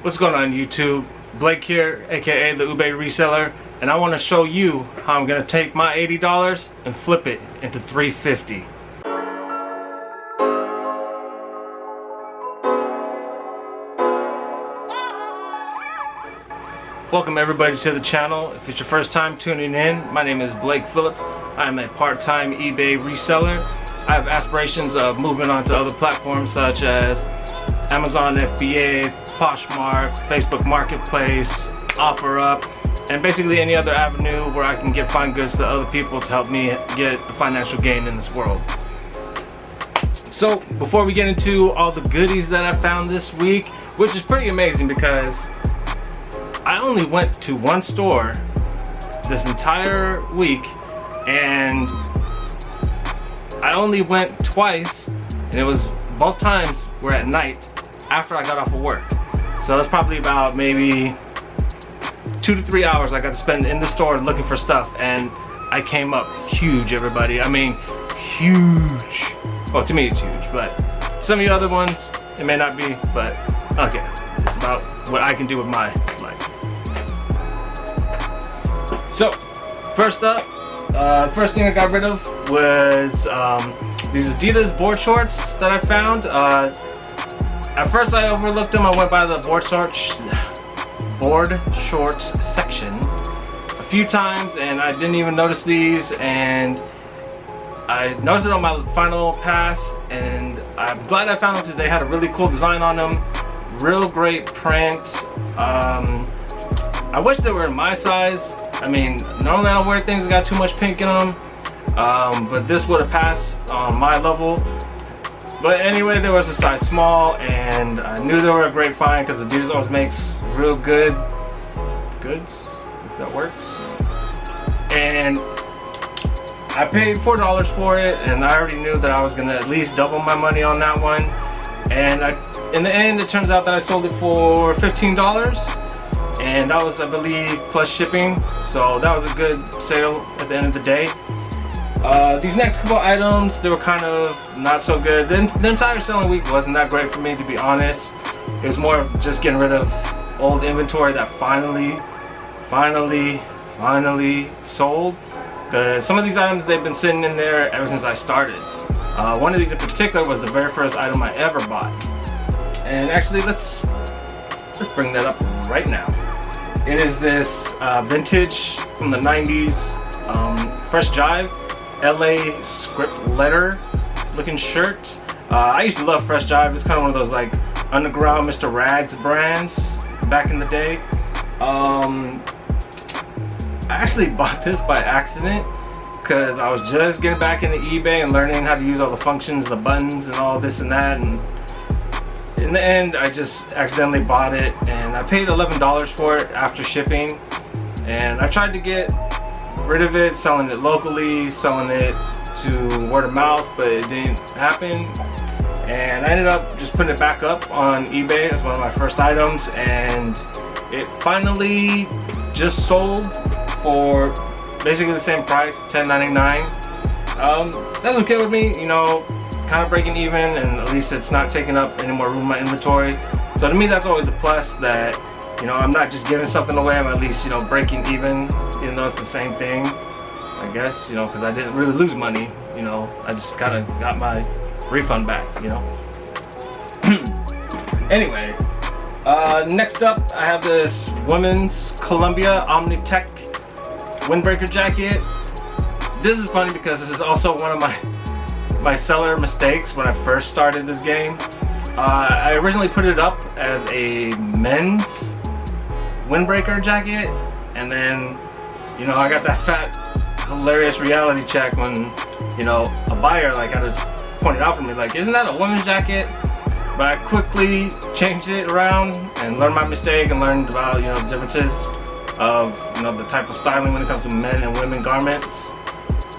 What's going on YouTube? Blake here, aka the reseller, and I want to show you how I'm going to take my $80 and flip it into $350. Welcome everybody to the channel. If it's your first time tuning in, my name is Blake Phillips. I am a part-time eBay reseller. I have aspirations of moving on to other platforms such as Amazon FBA, Poshmark, Facebook Marketplace, OfferUp, and basically any other avenue where I can give fine goods to other people to help me get a financial gain in this world. So before we get into all the goodies that I found this week, which is pretty amazing because I only went to one store this entire week, and I only went twice, and it was both times were at night after I got off of work. So it's probably about maybe 2 to 3 hours I got to spend in the store looking for stuff, and I came up huge, everybody. I mean, huge. Well, to me it's huge, but some of you other ones, it may not be, but okay. It's about what I can do with my life. So, first up, the first thing I got rid of was these Adidas board shorts that I found. At first I overlooked them. I went by the board shorts section a few times and I didn't even notice these, and I noticed it on my final pass, and I'm glad I found them because they had a really cool design on them. Real great print. I wish they were in my size. I mean, normally I don't wear things that got too much pink in them, but this would have passed on my level. But anyway, there was a size small, and I knew they were a great find because Adidas always makes real good goods, if that works. And I paid $4 for it, and I already knew that I was gonna at least double my money on that one. And in the end, it turns out that I sold it for $15, and that was, I believe, plus shipping. So that was a good sale at the end of the day. These next couple items, they were kind of not so good. The entire selling week wasn't that great for me, to be honest. It was more of just getting rid of old inventory that finally sold. Because some of these items, they've been sitting in there ever since I started. One of these in particular was the very first item I ever bought. And actually, let's bring that up right now. It is this vintage from the 90s Fresh Jive LA script letter looking shirt. I used to love Fresh Jive. It's kind of one of those like underground Mr. Rags brands back in the day. I actually bought this by accident because I was just getting back into eBay and learning how to use all the functions, the buttons and all this and that, and in the end I just accidentally bought it, and I paid $11 for it after shipping. And I tried to get rid of it, selling it locally, selling it to word of mouth, but it didn't happen. And I ended up just putting it back up on eBay as one of my first items, and it finally just sold for basically the same price, $10.99. That's okay with me, you know, kind of breaking even, and at least it's not taking up any more room in my inventory. So to me, that's always a plus, that, you know, I'm not just giving something away, I'm at least, you know, breaking even though it's the same thing, I guess, you know, because I didn't really lose money, you know, I just kind of got my refund back, you know. Anyway, next up I have this women's Columbia Omnitech windbreaker jacket. This is funny because this is also one of my seller mistakes when I first started this game. I originally put it up as a men's windbreaker jacket, and then, you know, I got that fat hilarious reality check when, you know, a buyer like had to point it out for me, like, isn't that a women's jacket? But I quickly changed it around and learned my mistake and learned about, you know, differences of, you know, the type of styling when it comes to men and women garments.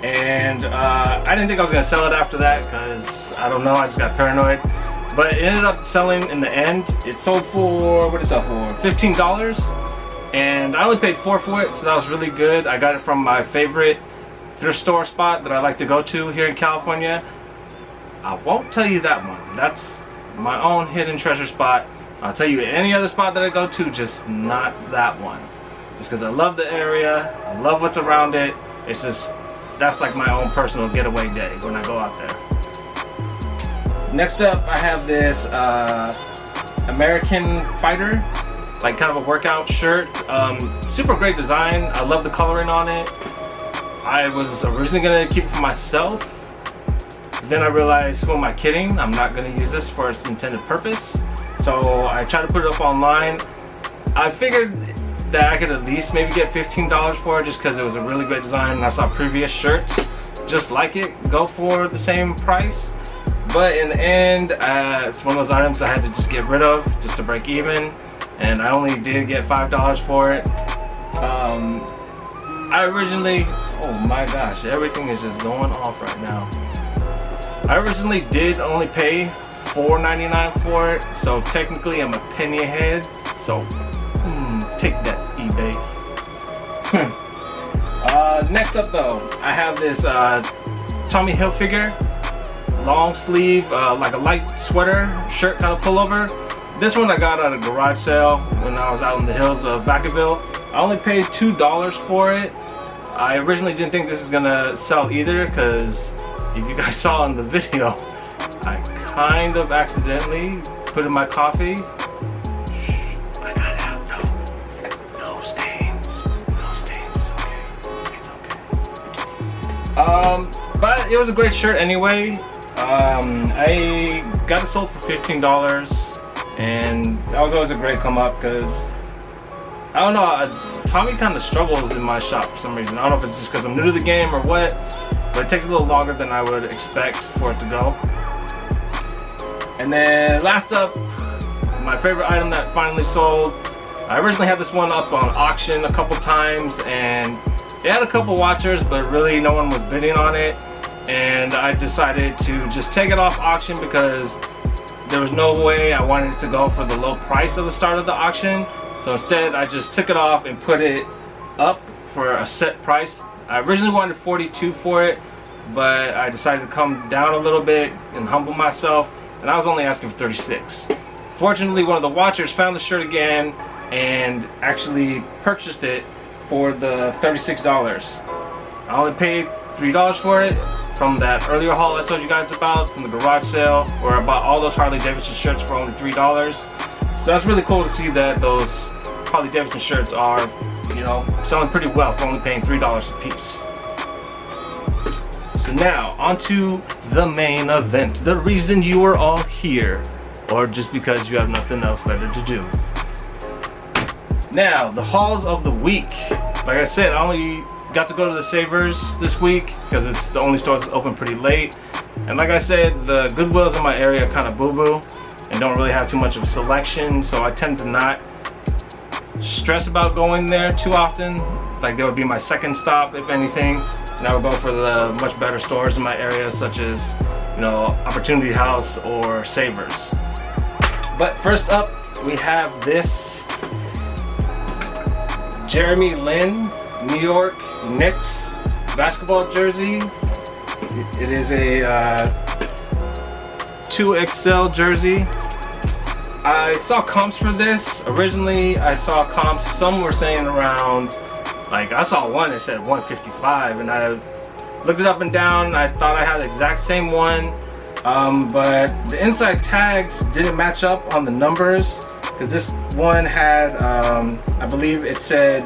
And I didn't think I was gonna sell it after that because, I don't know, I just got paranoid. But it ended up selling in the end. It sold for, what did it sell for? $15. And I only paid $4 for it, so that was really good. I got it from my favorite thrift store spot that I like to go to here in California. I won't tell you that one. That's my own hidden treasure spot I'll tell you any other spot that I go to, just not that one. Just because I love the area, I love what's around it. It's just, that's like my own personal getaway day when I go out there. Next up, I have this American Fighter, like kind of a workout shirt. Super great design. I love the coloring on it. I was originally gonna keep it for myself. Then I realized, who am I kidding? I'm not gonna use this for its intended purpose. So I tried to put it up online. I figured that I could at least maybe get $15 for it just because it was a really great design, and I saw previous shirts just like it go for the same price. But in the end, it's one of those items I had to just get rid of just to break even, and I only did get $5 for it. I originally, oh my gosh, everything is just going off right now. I originally did only pay $4.99 for it, so technically I'm a penny ahead. So take that, eBay. Next up though, I have this Tommy Hilfiger long sleeve, like a light sweater shirt kind of pullover. This one I got at a garage sale when I was out in the hills of Vacaville. I only paid $2 for it. I originally didn't think this was gonna sell either, because if you guys saw in the video, I kind of accidentally put in my coffee. I got it out though. No stains. No stains. It's okay. But it was a great shirt anyway. I got it sold for $15, and that was always a great come up because I don't know, Tommy kind of struggles in my shop for some reason. I don't know if it's just because I'm new to the game or what, but it takes a little longer than I would expect for it to go. And then last up, my favorite item that finally sold. I originally had this one up on auction a couple times, and it had a couple watchers, but really no one was bidding on it. And I decided to just take it off auction because there was no way I wanted it to go for the low price of the start of the auction. So instead I just took it off and put it up for a set price. I originally wanted $42 for it, but I decided to come down a little bit and humble myself, and I was only asking for $36. Fortunately, one of the watchers found the shirt again and actually purchased it for the $36. I only paid $3 for it from that earlier haul I told you guys about, from the garage sale, where I bought all those Harley Davidson shirts for only $3. So that's really cool to see that those Harley Davidson shirts are, you know, selling pretty well for only paying $3 a piece. So now, on to the main event. The reason you are all here, or just because you have nothing else better to do. Now, the hauls of the week. Like I said, I only got to go to the Savers this week because it's the only store that's open pretty late. And like I said, the Goodwills in my area are kind of boo-boo and don't really have too much of a selection, so I tend to not stress about going there too often. Like, they would be my second stop, if anything, and I would go for the much better stores in my area, such as, you know, Opportunity House or Savers. But first up, we have this Jeremy Lin New York Knicks basketball jersey. It is a 2XL jersey. I saw comps for this. Originally, I saw comps, some were saying around, like, I saw one that said 155, and I looked it up and down. I thought I had the exact same one, but the inside tags didn't match up on the numbers, because this one had, I believe it said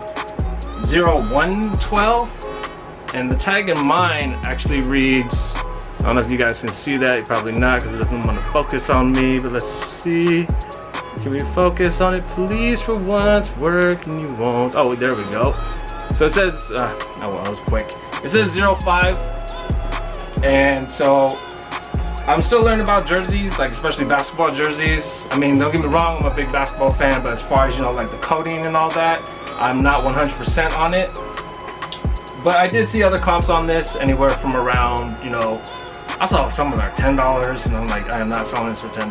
0112, and the tag in mine actually reads, I don't know if you guys can see that, probably not because it doesn't want to focus on me, but let's see. Can we focus on it please for once? Work and you won't. Oh, there we go. So it says, oh well, that was quick. It says 05, and so I'm still learning about jerseys, like especially basketball jerseys. I mean, don't get me wrong, I'm a big basketball fan, but as far as, you know, like the coding and all that, I'm not 100% on it. But I did see other comps on this, anywhere from around, you know, I saw some of them are $10, and I'm like, I am not selling this for $10.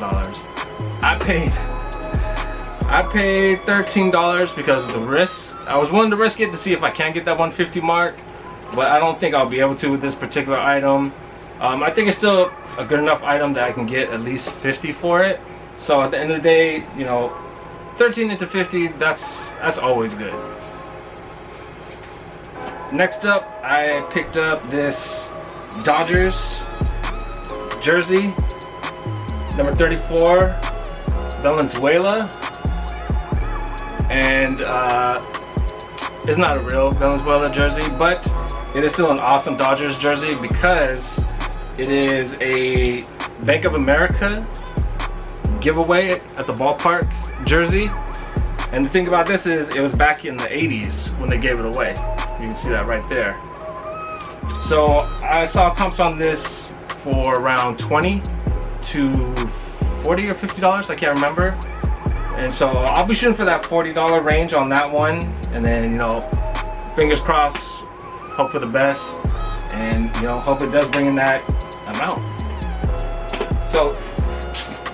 I paid $13 because of the risk. I was willing to risk it to see if I can get that 150 mark, but I don't think I'll be able to with this particular item. I think it's still a good enough item that I can get at least 50 for it. So at the end of the day, you know, 13 into 50, that's always good. Next up, I picked up this Dodgers jersey, number 34, Valenzuela. And it's not a real Valenzuela jersey, but it is still an awesome Dodgers jersey because it is a Bank of America giveaway at the ballpark jersey. And the thing about this is it was back in the 80s when they gave it away. You can see that right there. So I saw comps on this for around 20 to 40 or $50, I can't remember. And so I'll be shooting for that $40 range on that one. And then, you know, fingers crossed, hope for the best. And, you know, hope it does bring in that amount. So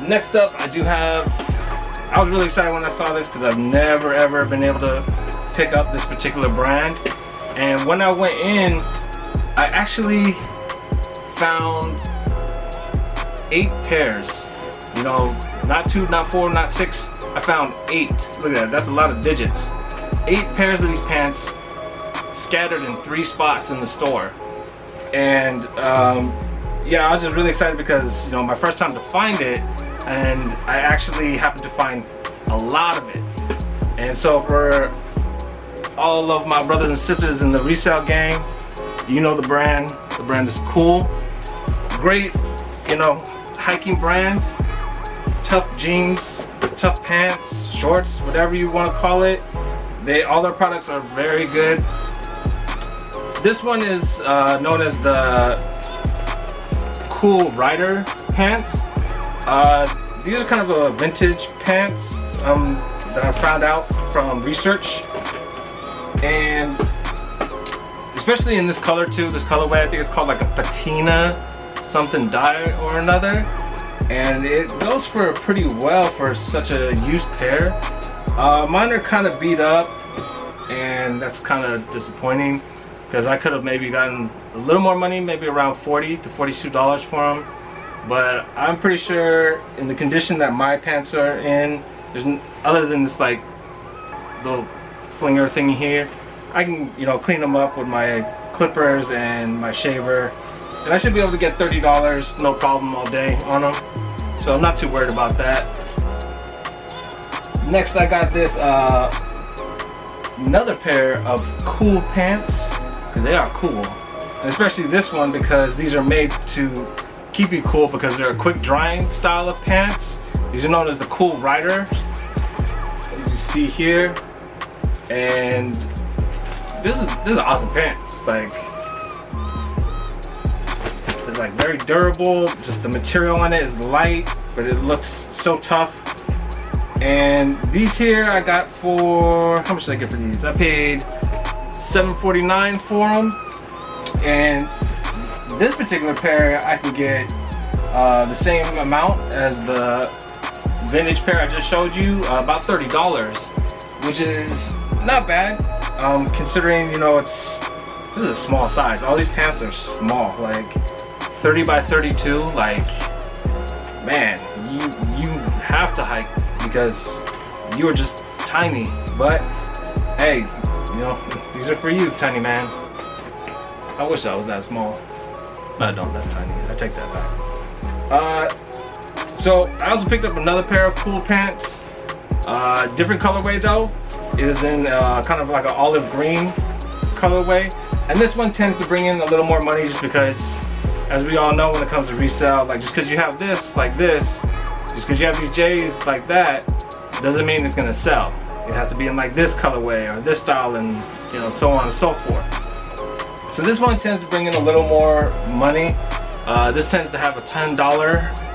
next up, I was really excited when I saw this because I've never ever been able to pick up this particular brand. And when I went in, I actually found 8 pairs. You know, not 2, not 4, not 6. I found 8. Look at that, that's a lot of digits. 8 pairs of these pants scattered in 3 spots in the store. And yeah, I was just really excited because, you know, my first time to find it, and I actually happened to find a lot of it. And so for all of my brothers and sisters in the resale gang, you know the brand is cool. Great, you know, hiking brand. Tough jeans, tough pants, shorts, whatever you want to call it. All their products are very good. This one is known as the Cool Rider pants. These are kind of a vintage pants that I found out from research, and especially in this color too, this colorway, I think it's called like a patina something dye or another, and it goes for pretty well for such a used pair. Mine are kind of beat up, and that's kind of disappointing because I could have maybe gotten a little more money, maybe around $40 to $42 for them. But I'm pretty sure in the condition that my pants are in, other than this like little flinger thingy here, I can, you know, clean them up with my clippers and my shaver, and I should be able to get $30 no problem all day on them. So I'm not too worried about that. Next I got this another pair of cool pants, because they are cool, and especially this one because these are made to keep you cool because they're a quick drying style of pants. These are known as the Cool Rider, as you see here. And this is awesome pants. Like, they're like very durable. Just the material on it is light, but it looks so tough. And these here I got for, how much did I get for these? I paid $7.49 for them. And this particular pair I can get the same amount as the vintage pair I just showed you, about $30, which is not bad, considering, you know, this is a small size. All these pants are small, like 30 by 32. Like, man, you have to hike because you are just tiny. But hey, you know, these are for you, tiny man. I wish I was that small. No, I don't, that's tiny. I take that back. So I also picked up another pair of cool pants. Different colorway though. It is in kind of like an olive green colorway. And this one tends to bring in a little more money just because, as we all know when it comes to resale, like just because you have this like this, just because you have these J's like that, doesn't mean it's gonna sell. It has to be in like this colorway or this style, and you know, so on and so forth. So this one tends to bring in a little more money. This tends to have a $10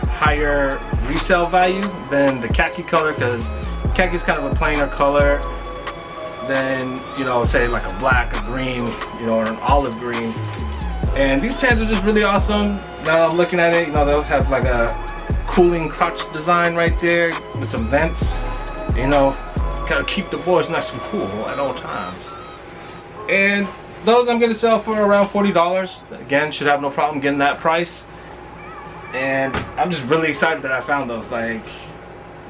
higher resale value than the khaki color, because khaki is kind of a plainer color than, you know, say like a black, a green, you know, or an olive green. And these pants are just really awesome. Now I'm looking at it, you know, those have like a cooling crotch design right there with some vents. You know, kind of keep the boys nice and cool at all times. And those I'm gonna sell for around $40. Again, should have no problem getting that price. And I'm just really excited that I found those. Like,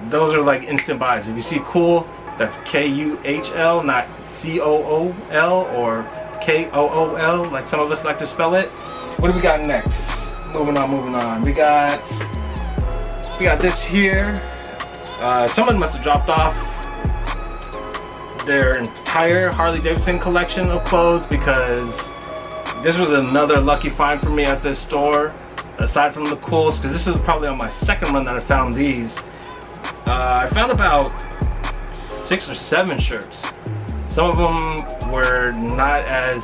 those are like instant buys. If you see cool, that's K-U-H-L, not C-O-O-L or K-O-O-L, like some of us like to spell it. What do we got next? Moving on. We got this here. Someone must have dropped off their entire Harley Davidson collection of clothes, because this was another lucky find for me at this store. Aside from the cools, because this is probably on my second run that I found these. I found about 6 or 7 shirts. Some of them were not as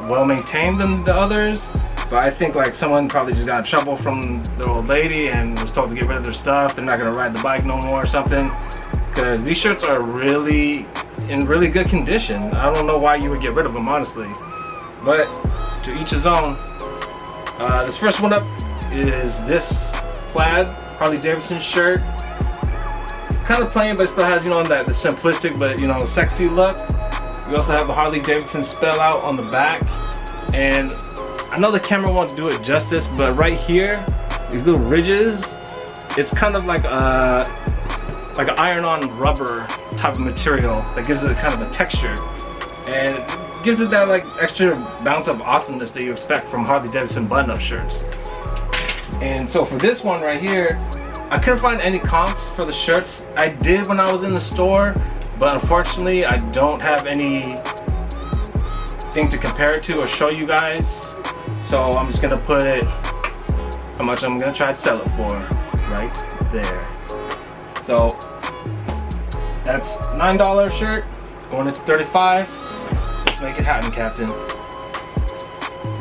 well maintained than the others, but I think like someone probably just got in trouble from the old lady and was told to get rid of their stuff. They're not gonna ride the bike no more or something, because these shirts are really in really good condition. I don't know why you would get rid of them, honestly, but to each his own. This first one up is this plaid Harley Davidson shirt. Kind of plain, but it still has, you know, the simplistic but, you know, sexy look. We also have the Harley Davidson spell out on the back, and I know the camera won't do it justice, but right here, these little ridges, it's kind of like an iron-on rubber type of material that gives it kind of a texture, and it gives it that like extra bounce of awesomeness that you expect from Harley Davidson button-up shirts. And so for this one right here, I couldn't find any comps for the shirts. I did when I was in the store, but unfortunately I don't have anything to compare it to or show you guys. So I'm just gonna put it, how much I'm gonna try to sell it for, right there. So that's $9 shirt, going into $35. Let's make it happen, Captain.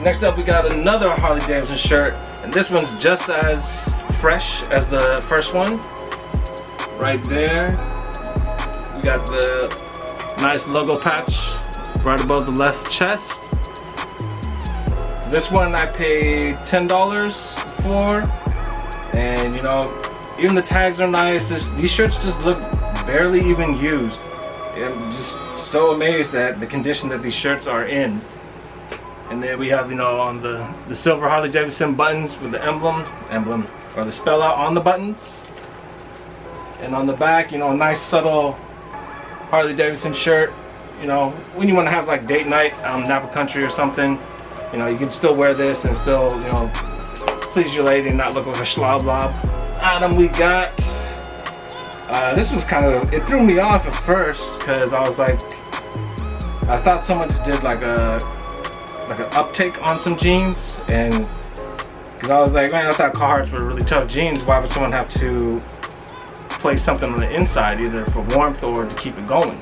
Next up, we got another Harley Davidson shirt, and this one's just as fresh as the first one. Right there, we got the nice logo patch right above the left chest. This one I paid $10 for, and you know, even the tags are nice. These shirts just look barely even used. I'm just so amazed at the condition that these shirts are in. And then we have, you know, on the silver Harley Davidson buttons with the emblem or the spell out on the buttons. And on the back, you know, a nice subtle Harley Davidson shirt. You know, when you want to have like date night out in Napa Country or something, you know, you can still wear this and still, you know, please your lady and not look like a schloblob. Item we got, this was kind of, it threw me off at first, because I was like, I thought someone just did like an uptake on some jeans, and because I was like, man, I thought Carhartts were really tough jeans. Why would someone have to place something on the inside, either for warmth or to keep it going?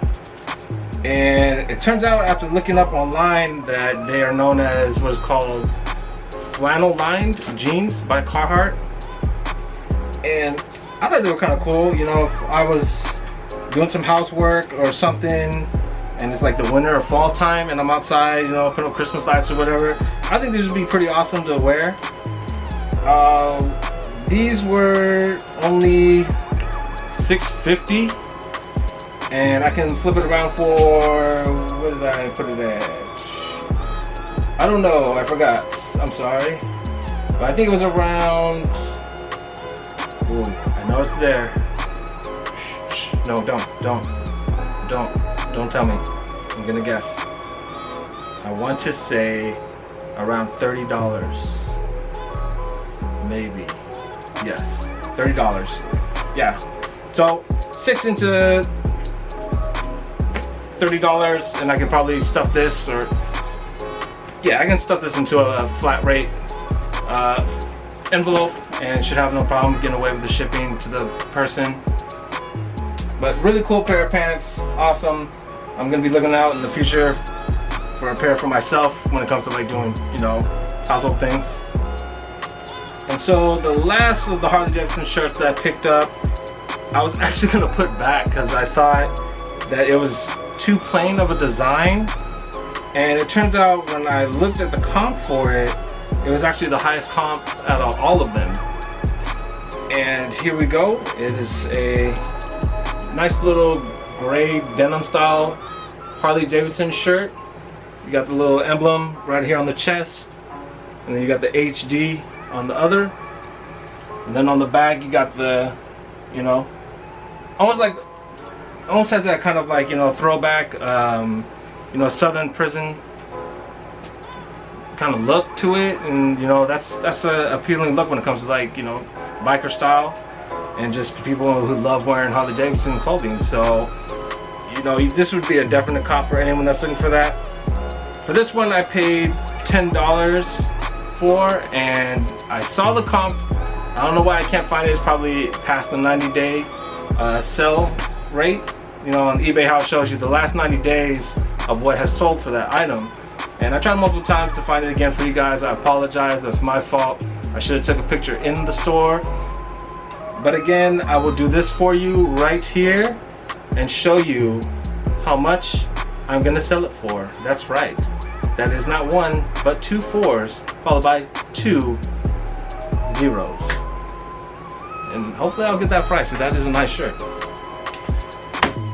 And it turns out, after looking up online, that they are known as what is called flannel lined jeans by Carhartt. And I thought they were kind of cool. You know, if I was doing some housework or something, and it's like the winter or fall time, and I'm outside, you know, putting up Christmas lights or whatever, I think these would be pretty awesome to wear. These were only $6.50, and I can flip it around for, what did I put it at? I don't know, I forgot, I'm sorry. But I think it was around, ooh, I know it's there. Shh, no, don't tell me. I'm gonna guess. I want to say around $30. Maybe. Yes, $30. Yeah. So 6 into $30, and I can probably stuff this, or yeah, I can stuff this into a flat rate envelope, and should have no problem getting away with the shipping to the person. But really cool pair of pants, awesome. I'm gonna be looking out in the future for a pair for myself when it comes to like doing, you know, household things. And so the last of the Harley Davidson shirts that I picked up, I was actually gonna put back because I thought that it was too plain of a design. And it turns out when I looked at the comp for it, it was actually the highest comp out of all of them. And here we go. It is a nice little gray denim style Harley Davidson shirt. You got the little emblem right here on the chest, and then you got the HD on the other, and then on the back you got the, you know, almost has that kind of like, you know, throwback, you know, Southern prison kind of look to it, and you know, that's a appealing look when it comes to like, you know, biker style and just people who love wearing Harley Davidson clothing. So, you know, this would be a definite comp for anyone that's looking for that. For this one, I paid $10 for, and I saw the comp. I don't know why I can't find it. It's probably past the 90-day sell rate. You know, on eBay, how it shows you the last 90 days of what has sold for that item. And I tried multiple times to find it again for you guys. I apologize, that's my fault. I should have took a picture in the store. But again, I will do this for you right here and show you how much I'm gonna sell it for. That's right. That is not one, but 2 4s, followed by 2 zeros. And hopefully I'll get that price, so that is a nice shirt.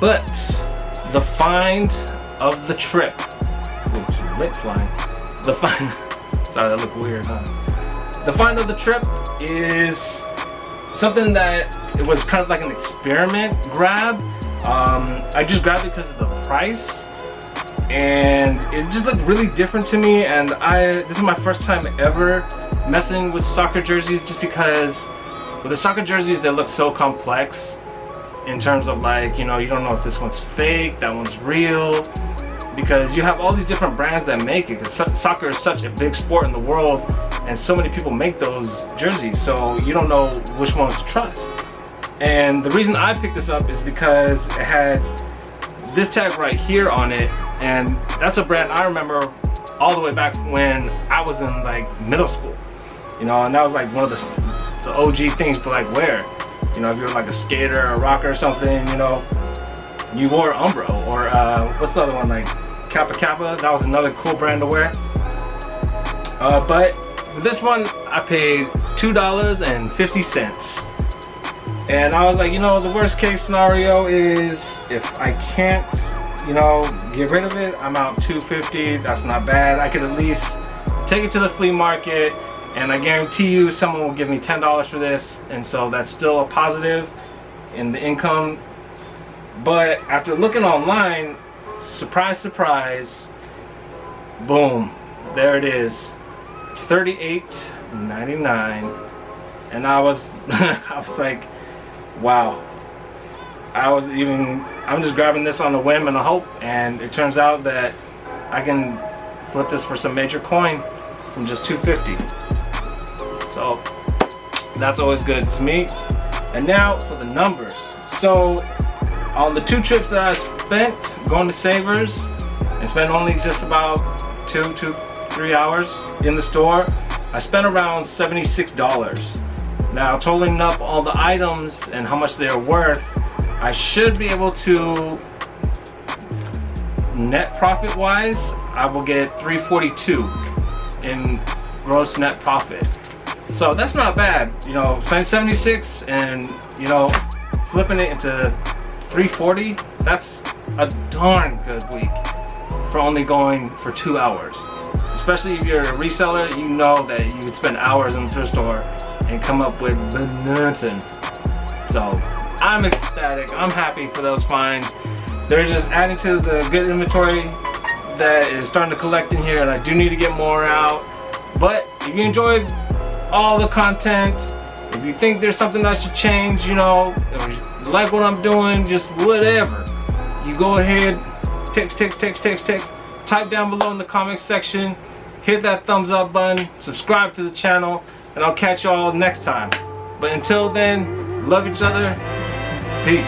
But the find of the trip, it's lit flying. The find, sorry, that looked weird, huh? The find of the trip is something that it was kind of like an experiment grab. I just grabbed it because of the price, and it just looked really different to me. And this is my first time ever messing with soccer jerseys, just because with the soccer jerseys they look so complex in terms of like, you know, you don't know if this one's fake, that one's real, because you have all these different brands that make it, because soccer is such a big sport in the world and so many people make those jerseys, so you don't know which ones to trust. And the reason I picked this up is because it had this tag right here on it, and that's a brand I remember all the way back when I was in like middle school, you know, and that was like one of the OG things to like wear. You know, if you're like a skater or a rocker or something, you know, you wore Umbro, or what's the other one, like Kappa Kappa. That was another cool brand to wear. But for this one, I paid $2.50. And I was like, you know, the worst case scenario is if I can't, you know, get rid of it, I'm out $2.50. That's not bad. I could at least take it to the flea market, and I guarantee you someone will give me $10 for this, and so that's still a positive in the income. But after looking online, surprise, surprise, boom, there it is, $38.99. And I was I was like, wow. I'm just grabbing this on a whim and a hope, and it turns out that I can flip this for some major coin from just $2.50. So that's always good to me. And now for the numbers. So on the 2 trips that I spent going to Savers and spent only just about 2-3 hours in the store, I spent around $76. Now, totaling up all the items and how much they're worth, I should be able to, net profit wise, I will get $342 in gross net profit. So that's not bad, you know, spending $76 and, you know, flipping it into $340, that's a darn good week for only going for 2 hours. Especially if you're a reseller, you know that you could spend hours in the thrift store and come up with nothing. So I'm ecstatic, I'm happy for those finds. They're just adding to the good inventory that is starting to collect in here, and I do need to get more out. But if you enjoyed all the content, if you think there's something I should change, you know, or you like what I'm doing, just whatever, you go ahead, text, type down below in the comment section, hit that thumbs up button, subscribe to the channel, and I'll catch y'all next time. But until then, love each other, peace.